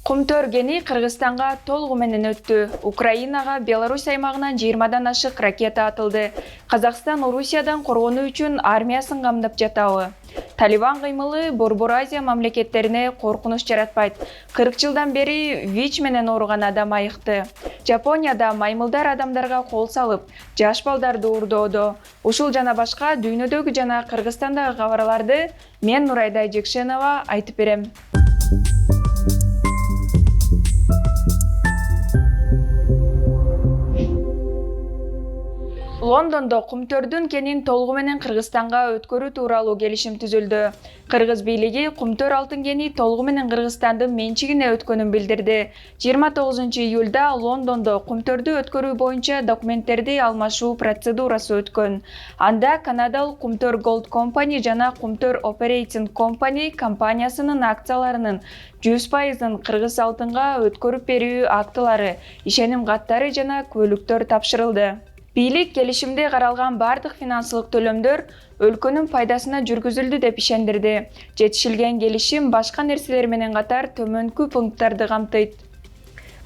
Кумтөр кени Кыргызстанга толугу менен өттү. Украинага Беларусь аймагынан 20-дан ашык ракета атылды. Казакстан Орусиядан коргонуу үчүн армиясын камдап жатабы? Талибан кыймылы Борбор Азия мамлекеттерине коркунуч жаратпайт. 40 жылдан бери ВИЧ менен ооруган адам айыкты. Жапонияда маймылдар адамдарга кол салып, жаш балдарды уурдоодо. Ушул жана башка дүйнөдөгү жана Кыргызстандагы кабарларды мен Нурайда Жекшенова айтып берем. Лондондо Кумтөрдүн кенин толугу менен Кыргызстанга өткөрүү тууралуу келишим түзүлдү. Кыргыз бийлиги Кумтөр алтын кени толугу менен Кыргызстандын менчигине өткөнүн билдирди. 29 июлда Лондондо Кумтөрдү өткөрүү боюнча документтерди алмашуу процедурасы өткөн. Анда канадалык Кумтөр Gold Company жана Кумтөр Operating Company компаниясынын акцияларынын 100%-ын Кыргыз алтынга өткөрүп берүү актылары, ишеним каттары жана көлүктөр тапшырылды. Бийлик келишимде каралган бардык финансылык төлөмдөр өлкөнүн пайдасына жүргүзүлдү деп ишендирди. Жетишилген келишим башка нерселер менен катар төмөнкү пункттарды камтыйт.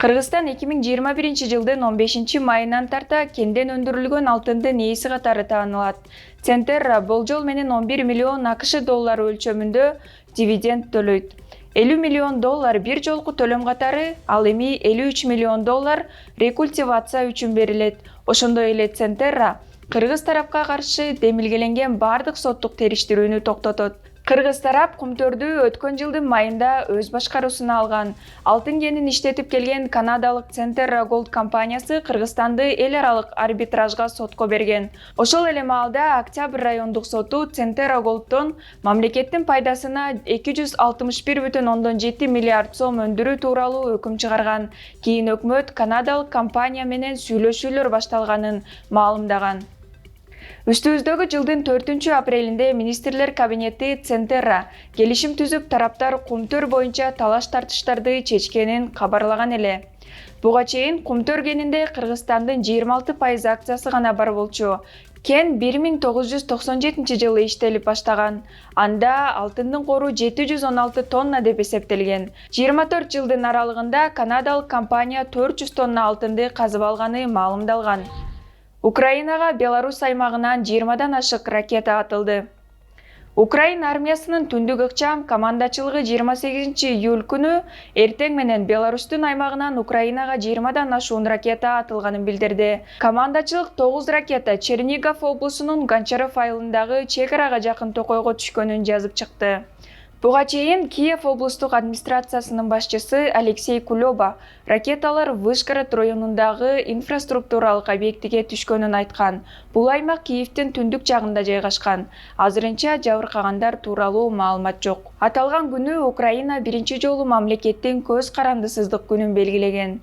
Кыргызстан 2021 жылдын 15 майынан тарта кенден өндүрүлгөн алтындын ээси катары таанылат. Центерра болжол менен 11 миллион АКШ доллары өлчөмүндө дивиденд төлөйт. 50 миллион доллар бир жолку төлөм катары, ал эми 53 миллион доллар рекультивация үчүн берилет. Ошондой эле Центерра Кыргыз тарапка каршы демилгеленген бардык соттук териштирүүнү токтотот. Кыргыз тарап Кумтөрдү өткөн жылдын майында өз башкаруусуна алган. Алтын кенин иштетип келген канадалык Центерра Gold компаниясы Кыргызстанды эл аралык арбитражга сотко берген. Ошол эле маалда Октябрь райондук соту Центерра Goldдон мамлекеттин пайдасына 261,7 миллиард сом өндүрүү тууралуу өкүм чыгарган. Кийин өкмөт канадалык компания менен сүйлөшүүлөр башталганын маалымдаган. Үстүбүздөгү жылдын 4 апрелинде министрлер кабинети Центерра келишим түзүп, тараптар Кумтөр боюнча талаш-тартыштарды чечкенин кабарлаган эле. Буга чейин Кумтөр кенинде Кыргызстандын 26% акциясы гана бар болчу. Кен 1997 жылы иштелип баштаган. Анда алтындын кору 716 тонна деп эсептелген. 24 жылдын аралыгында канадалык компания 400 тонна алтынды казып алганы маалымдалган. Украинага Беларусь аймагынан 20-дан ашык ракета атылды. Украина армиясынын түндүк ыкчам командачылыгы 28 июль күнү эртең менен Беларустун аймагынан Украинага 20-дан ашуун ракета атылганын билдирди. Командачылык 9 ракета Чернигов облусунун Гончаров айылындагы чек арага жакын токойго түшкөнүн жазып чыкты. Буга чейин Киев облустук администрациясынын башчысы Алексей Кулеба ракеталар Вышгород районундагы инфраструктуралык объектиге түшкөнүн айткан. Бул аймак Киевдин түндүк жагында жайгашкан. Азырынча жабыркагандар тууралуу маалымат жок. Аталган күнү Украина биринчи жолу мамлекеттин көз карандысыздык күнүн белгилеген.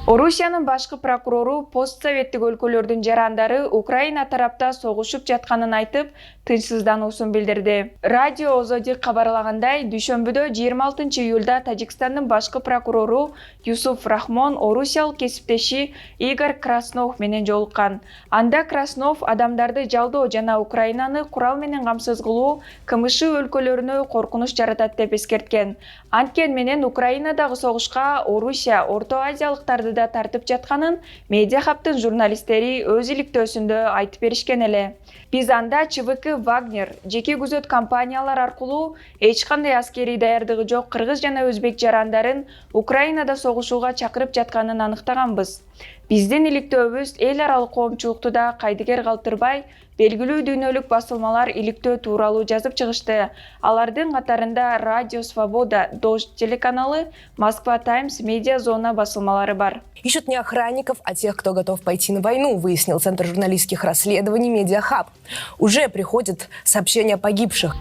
Орусиянын башкы прокурору постсоветтик өлкөлөрдүн жарандары Украина тарапта согушуп жатканын айтып, тынчсыздануусун билдирди. Радио Озодик кабарлагандай, дүйшөмбүдө 26 июлда Тажикстандын башкы прокурору Юсуф Рахмон орусиялык кесиптеши Игорь Краснов менен жолуккан. Анда Краснов адамдарды жалдоо жана Украинаны курал менен камсыз кылуу КМШ өлкөлөрүнө коркунуч жаратат деп эскерткен. Анткени менен Украинадагы согушка Орусия Орто Азиялыктарды да тартып жатканын Медиа Хабтын журналисттери өз иликтөөсүндө айтып беришкен эле. Биз анда ЧВК Вагнер жеке күзөт компаниялар аркылуу эч кандай аскерий даярдыгы жок кыргыз жана өзбек жарандарын Украинада согушууга чакырып жатканын аныктаганбыз. Биздин иликтөөбүз эл аралык коомчулукту да кайдыгер калтырбай, белгилүү дүйнөлүк басылмалар иликтөө тууралуу жазып чыгышты. Алардын катарында Радио Свобода, Дождь телеканалы, Москва Таймс, Медиа Зона басылмалары бар. Ищут не охранников, а тех, кто готов пойти на войну, выяснил Центр журналистских расследований Медиа Хаб. Уже приходят сообщения о погибших.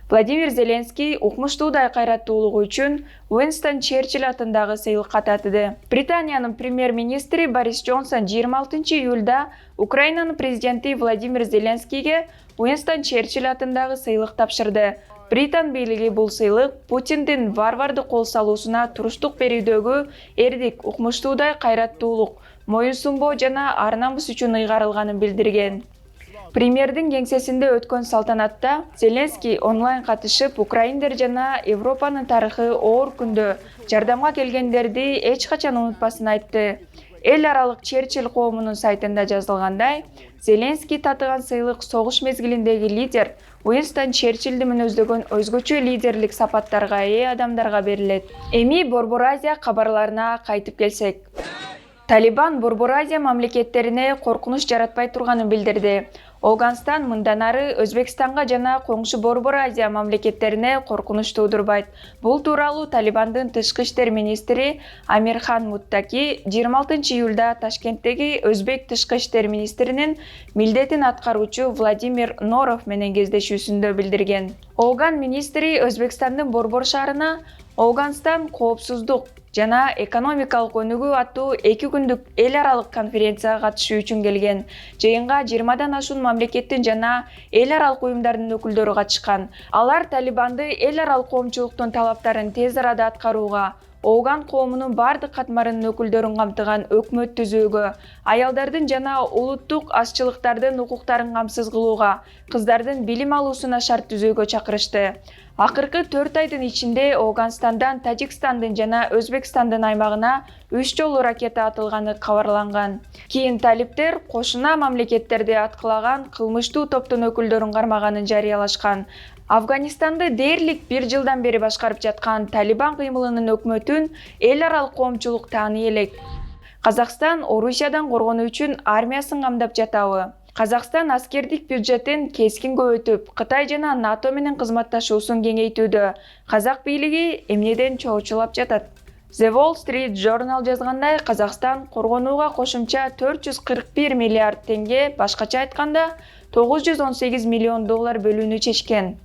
Владимир Зеленский укмуштуудай кайраттуулугу үчүн Уинстон Черчилль атындагы сыйлыкка татыды. Британиянын премьер-министри Борис Джонсон 26 июлда Украинанын президенти Владимир Зеленскийге Уинстон Черчилль атындагы сыйлык тапшырды. Британ бийлиги бул сыйлык Путиндин варварды кол салуусуна туруштук берүүдөгү эрдик, укмуштуудай кайраттуулук, моюнсунбоо жана ар намыс үчүн ыйгарылганын билдирген. Премьердин кеңсесинде өткөн салтанатта Зеленский онлайн катышып, украиндер жана Европанын тарыхы оор күндө жардамга келгендерди эч качан унутпасын айтты. Эл аралык Черчилль коомунун сайтында жазылгандай, Зеленский татыган сыйлык согуш мезгилиндеги лидер Уинстон Черчилльди мүнөздөгөн өзгөчө лидерлик сапаттарга ээ адамдарга берилет. Эми Борбор Азия кабарларына кайтып келсек. Талибан Борбор Азия мамлекеттерине коркунуч жаратпай турганын билдирди. Афганистан мындан ары Өзбекстанга жана коңшу Борбор Азия мамлекеттерине коркунуч туудурбайт. Бул тууралуу Талибандын тышкы иштер министри Амирхан Муттаки 26 июлда Ташкенттеги Өзбек тышкы иштер министринин милдетин аткаруучу Владимир Норов менен кездешүүсүндө билдирген. Афган министри Өзбекстандын Борбор шаарына Афганистан коопсуздук жана экономикалык өнүгүү аттуу 2 күндүк эл аралык конференцияга катышуу үчүн келген. Жыйынга 20дан ашуун мамлекеттин жана эл аралык уюмдардын өкүлдөрү катышкан. Алар Талибанды эл аралык коомчулуктун талаптарын тез арада аткарууга, Афган коомунун бардык катмарынын өкүлдөрүн камтыган өкмөт түзүүгө, аялдардын жана улуттук азчылыктардын укуктарын камсыз кылууга, кыздардын билим алуусуна шарт түзүүгө чакырышты. Акыркы 4 айдын ичинде Афганистандан Тажикстандын жана Өзбекстандын аймагына 3 жолу ракета атылганы кабарланган. Кийин талиптер кошуна мамлекеттерди аткылаган кылмыштуу топтун өкүлдөрүн кармаганын жарыялашкан. Афганистанды дээрлик 1 жылдан бери башкарып жаткан Талибан кыймылынын өкмөтүн эл аралык коомчулук тааный элек. Казакстан Орусиядан коргонуу үчүн армиясын камдап жатабы? Казакстан аскердик бюджетин кескин көбөйтүп, Кытай жана НАТО менен кызматташуусун кеңейтүүдө. Казак бийлиги эмнеден чоочулап жатат? The Wall Street Journal жазгандай, Казакстан коргонууга кошумча 441 миллиард тенге, башкача айтканда 918 миллион доллар бөлүүнү чечкен.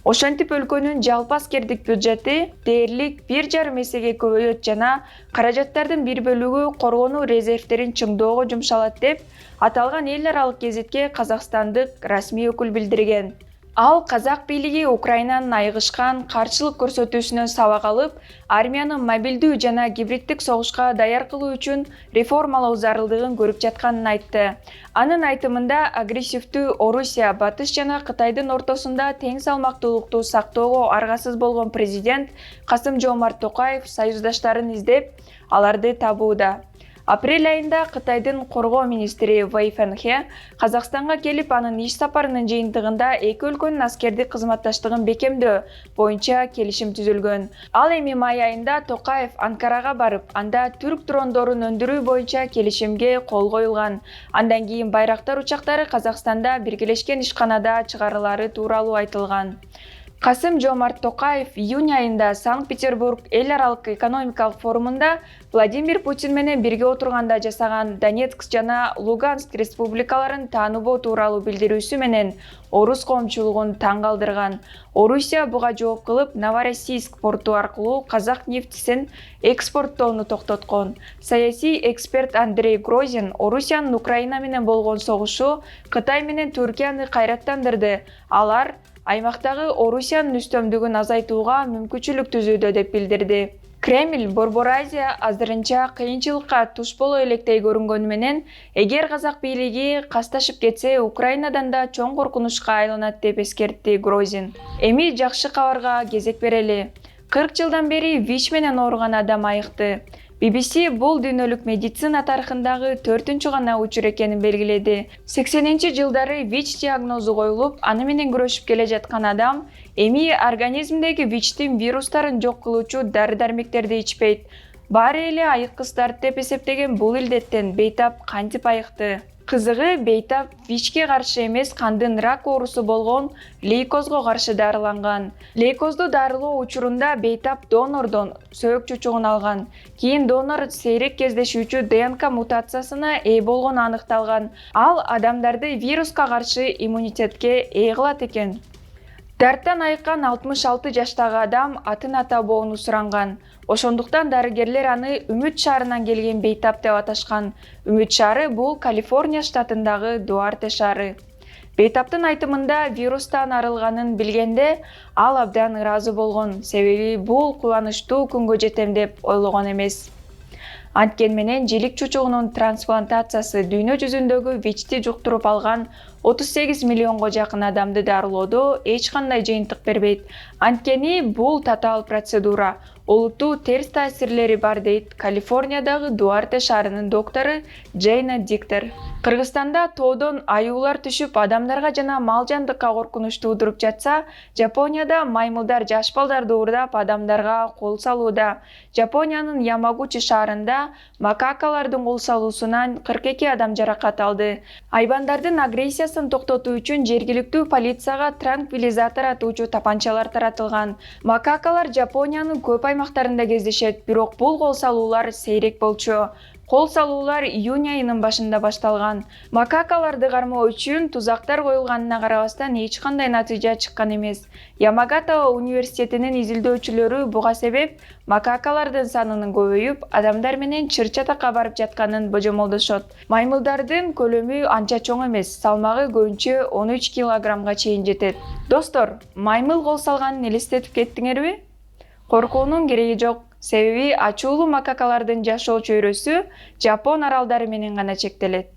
Ошентип өлкөнүн жалпы аскердик бюджети дээрлик 1,5 эсеге көбөйөт жана каражаттардын бир бөлүгү коргонуу резервтерин чыңдоого жумшалат деп аталган эл аралык гезитке казакстандык расмий өкүл билдирген. Ал казак бийлиги Украинанын айыгышкан каршылык көрсөтүүсүнөн сабак алып, армияны мобилдүү жана гибриддик согушка даяр кылуу үчүн реформалоо зарылдыгын көрүп жатканын айтты. Анын айтымында агрессивдүү Орусия, Батыш жана Кытайдын ортосунда тең салмактуулукту сактоого аргасыз болгон президент Касым-Жомарт Токаев союздаштарын издеп, аларды табууда. Апрель айында Кытайдын коргоо министри Вэй Фэнхэ Казакстанга келип, анын иш сапарынын жыйынтыгында эки өлкөнүн аскердик кызматташтыгын бекемдөө боюнча келишим түзүлгөн. Ал эми май айында Токаев Анкарага барып, анда түрк дрондорун өндүрүү боюнча келишимге кол коюлган. Андан кийин байрактар учактары Казакстанда биргелешкен ишканада чыгарылары тууралуу айтылган. Касым-Жомарт Токаев июнь айында Санкт-Петербург эл аралык экономикалык форумунда Владимир Путин менен бирге отурганда жасаган Донецк жана Луганск республикаларын тааныбоо тууралуу билдирүүсү менен орус коомчулугун таң калтырган. Орусия буга жооп кылып, Новороссийск порту аркылуу казак нефтисин экспорттоону токтоткон. Саясий эксперт Андрей Грозин Орусиянын Украина менен болгон согушу Кытай менен Түркияны кайраттандырды. Алар аймактагы Орусиянын үстөмдүгүн азайтууга мүмкүнчүлүк түзүүдө деп билдирди. Кремль Борбор Азия азырынча кыйынчылыкка туш боло электей көрүнгөнү менен, эгер казак бийлиги касташып кетсе, Украинадан да чоң коркунучка айланат деп эскертти Грозин. Эми жакшы кабарга кезек берели. 40 жылдан бери ВИЧ менен ооруган адам айыкты. BBC бул дүйнөлүк медицина тарыхындагы 4-чү гана учур экенин белгиледи. 80-жылдары ВИЧ диагнозу коюлуп, аны менен күрөшүп келе жаткан адам эми организмдеги ВИЧтин вирустарын жок кылуучу дары-дармектерди ичпейт. Баары эле айыккыстар деп эсептеген бул илдеттен бейтап кантип айыкты? Кызыгы, бейтап ВИЧке каршы эмес, кандын рак оорусу болгон лейкозго каршы дарыланган. Лейкозду дарылоо учурунда бейтап донордон сөөк чучугун алган. Кийин донор сейрек кездешүүчү ДНК мутациясына ээ болгону аныкталган. Ал адамдарды вируска каршы иммунитетке ээ кылат экен. Дарттан айыккан 66 жаштагы адам атын атабоону суранган. Ошондуктан дарыгерлер аны Үмүт шаарынан келген бейтап деп аташкан. Үмүт шаары бул Калифорния штатындагы Дуарте шаары. Бейтаптын айтымында вирустан арылганын билгенде, ал абдан ыраазы болгон. Себеби бул кубанычтуу күнгө жетем деп ойлогон эмес. Анткен менен желик чучугунун трансплантациясы дүйнө жүзүндөгү ВИЧ-ти жуктуруп алган 38 миллионго жакын адамды дарылоодо эч кандай жыйынтык бербейт. Анткени бул татаал процедура, олуттуу терс таасирлери бар дейт Калифорниядагы Дуарте шаарынын доктору Джейна Диктер. Кыргызстанда тоодон аюулар түшүп, адамдарга жана мал жандыкка коркунуч туудуруп жатса, Жапонияда маймылдар жаш балдарды уурдап адамдарга кол салууда. Жапониянын Ямагучи шаарында макакалардын кол салуусунан 42 адам жаракат алды. Айбандардын агрессиясын токтотуу үчүн жергиликтүү полицияга транквилизатор атуучу тапанчалар таратылган. Макакалар Жапониянын көп аймактарында кездешет, бирок бул кол салуулар сейрек болчу. Кол салуулар июнь айынын башында башталган. Макакаларды кармоо үчүн тузактар коюлганына карабастан эч кандай натыйжа чыккан эмес. Ямагата университетинин изилдөөчүлөрү буга себеп макакалардын санынын көбөйүп, адамдар менен чыр-чатакка барып жатканын божомолдошот. Маймылдардын көлөмү анча чоң эмес, салмагы көбүнчө 13 килограммга чейин жетет. Достор, маймыл кол салганын элестетип кеттиңерби? Коркуунун кереги жок. Себеби ачуулуу макакалардын жашоо чөйрөсү Жапон аралдары менен гана чектелет.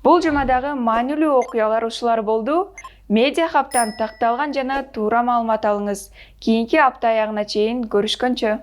Бул жумадагы маанилүү окуялар ушулар болду. Медиа Хабтан такталган жана туура маалымат алыңыз. Кийинки апта аягына чейин көрүшкөнчө.